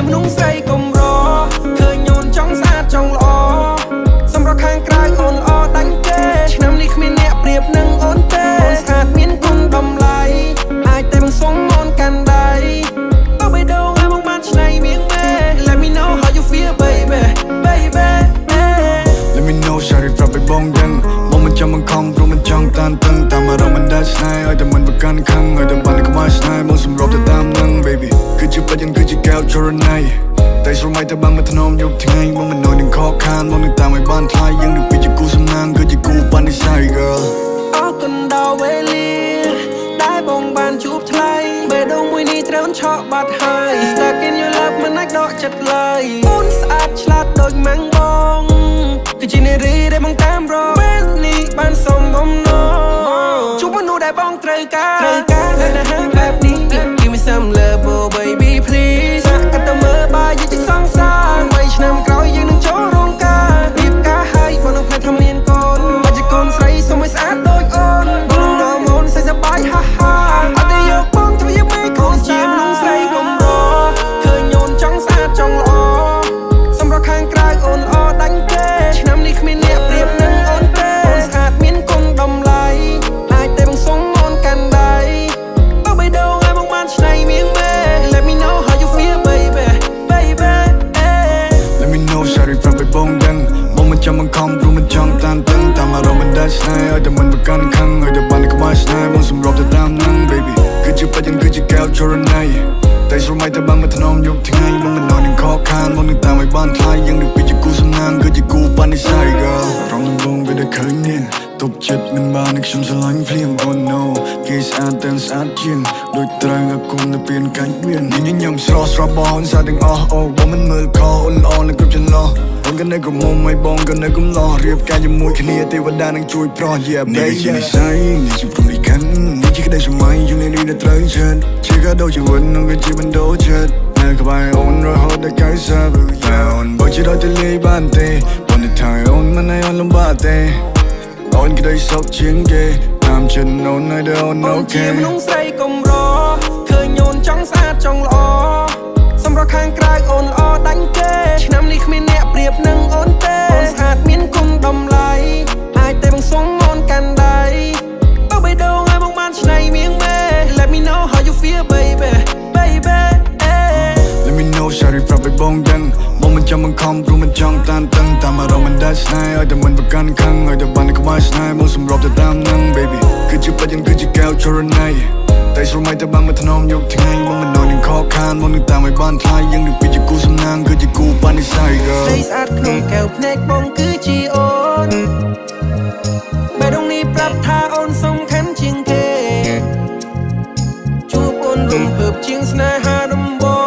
មនុស្សស្រីកុំរឃើញញូនចង់ស្អាតចង់ល្អសម្រាប់ខាងក្រៅអូនល្អដាច់ទេឆ្នាំនេះគ្មានអ្នកប្រៀបនឹងអូនទេអូនស្អាតមានគុណតម្លៃអាចតែបង្សុំអូនកាន់ដៃបើបេះដូងឲ្យមកបានឆ្នៃមៀងមេ Let me know how you feel baby baby Let me know ชาริปรับไปบงยังมองมันจำมันคอมรู้มันจังตันตึงตามมาเรามันได้ឆ្នៃឲ្យតែมันប្រកាន់ខឹងឲ្យតែបានក៏មកឆ្នៃមកសម្របទៅតាមនឹង baby គឺជាបញ្ញាគឺជាកែវចរណៃតែស្រមៃតែបានមកធ្នមយប់ថ្ងៃមកមិននៅនឹងខកខានមកនឹងតាមឲ្យបានថ្លៃយើងនឹងពីជាគូសំណាងគឺជាគូបាននិស័យ girl អរគុណដល់វេលាដែលបងបានជួបថ្លៃបេះដូងមួយនេះត្រូវឆក់បាត់ហើយ Stuck in your love មិនអាចដកចិត្តឡើយអូនស្អាតឆ្លាតដូចម៉ាំងបងគឺជានារីដែលបងតាមរកពេលនេះបានសំបំណងជួបមនុស្សដែលបងត្រូវការហើយណាស់បែបនេះ Give me some love oh baby please សាក់កាត់ទៅមើលបាយយើងជាសងសា3ឆ្នាំក្រោយយើងនឹងចូលរោងការរៀបការហើយបងនឹងផ្លែថាមានកូនបាច់ជាកូនស្រីសូមឲ្យស្អាតដូចអូនបងនឹងនាំអូនសេសប្បាយហាហាអត់ទេយកបងធ្វើយ៉ាងម៉េចកូនជាមនុស្សស្រីកុំរឃើញញូនចង់ស្អាតចង់ល្អសម្រាប់ខាងក្រៅអូនល្អដាច់ទេឆ្នាំនេះគ្មានអ្នកប្រៀបនឹងអូនទេអូនស្អាតមានគុណតម្លៃអាចតែបង្សុំអូនកាន់ដៃបើបេះដូងឲ្យមកបានឆ្នៃមៀងមេ Let me know how you feel baby baby Let me know ชาริปรับไปบงยังมองมันจำมันคอมรู้มันจังตันตึงตามมาเรามันได้ឆ្នៃឲ្យតែมันប្រកាន់ខឹងឲ្យតែបានក៏មកឆ្នៃមកសម្របទៅតាមនឹង baby គឺជាបញ្ញាគឺជាកែវចរណៃតែស្រមៃតែបានមកធ្នមយប់ថ្ងៃមកមិននៅនឹងខកខានមកនឹងតាមឲ្យបានថ្លៃយើងនឹងពីជាគូសំណាងគឺជាគូបាននិស័យ girl រំលងបងវាដែលឃើញនេះទប់ចិត្តមិនបាននឹងខ្ញុំស្រឡាញ់ភ្លាម oh no គេស្អាតតែស្អាតជាងដូចត្រូវឲ្យគុំទៅពៀនកាច់វៀនញញឹមស្រស់ស្រស់បងស្អាតទាំងអស់អូបងមិនមើលខអូនល្អនឹងគ្រប់ចន្លោះបងក៏នៅក្រមុំឲ្យបងក៏នៅកំឡោះរៀបការជាមួយគ្នាទេវតានឹងជួយប្រោះ yeah baby នេះជានិស័យនេះជាព្រំលិខិតនេះជាក្តីស្រមៃយូរនេះដែលត្រូវចិត្តជាកាដូជីវិតនឹងជាបណ្ដោចិត្តនៅក្បែរអូនរហូតដល់កៅសាបអូនបើជាដល់ទៅលេបានទេបងទៅថៃអូនមិនឲ្យអូនលំបាកទេអូនក្តីសុខជាងគេតាមចិត្តអូនឲ្យដល់អូន អូនជា okay មនុស្សស្រីកុំរឃើញញូនចង់ស្អាតចង់ល្អសម្រាប់ខាងក្រៅអូនល្អដាច់ទេឆ្នាំនេះគ្មានអ្នកប្រៀបនឹងអូនទេអូនស្អាតមានគុណតម្លៃអាចតែបង្សុំអូនកាន់ដៃបើបេះដូងឲ្យមកបានឆ្នៃមៀងមេ Let me know how you feel baby baby Let me know ชาริปรับไปบงยังมองมันจำมันคอมรู้มันจังตันตึงตามมาเรามันได้ឆ្នៃឲ្យតែมันប្រកាន់ខឹងឲ្យតែបានក៏មកឆ្នៃមកសម្របទៅតាមនឹង baby គឺជាបញ្ញាគឺជាកែវចរណៃតែស្រមៃតែបានមកធ្នមយប់ថ្ងៃមកមិននៅនឹងខកខានមកនឹងតាមឲ្យបានថ្លៃយើងនឹងពីជាគូសំណាងគឺជាគូបាននិស័យ girl ស្រីស្អាតក្នុងកែវភ្នែកបងគឺជាអូនបេះដូងនេះប្រាប់ថាអូនសំខាន់ជាងគេជួបអូនរំភើបជាងស្នេហាដំបូង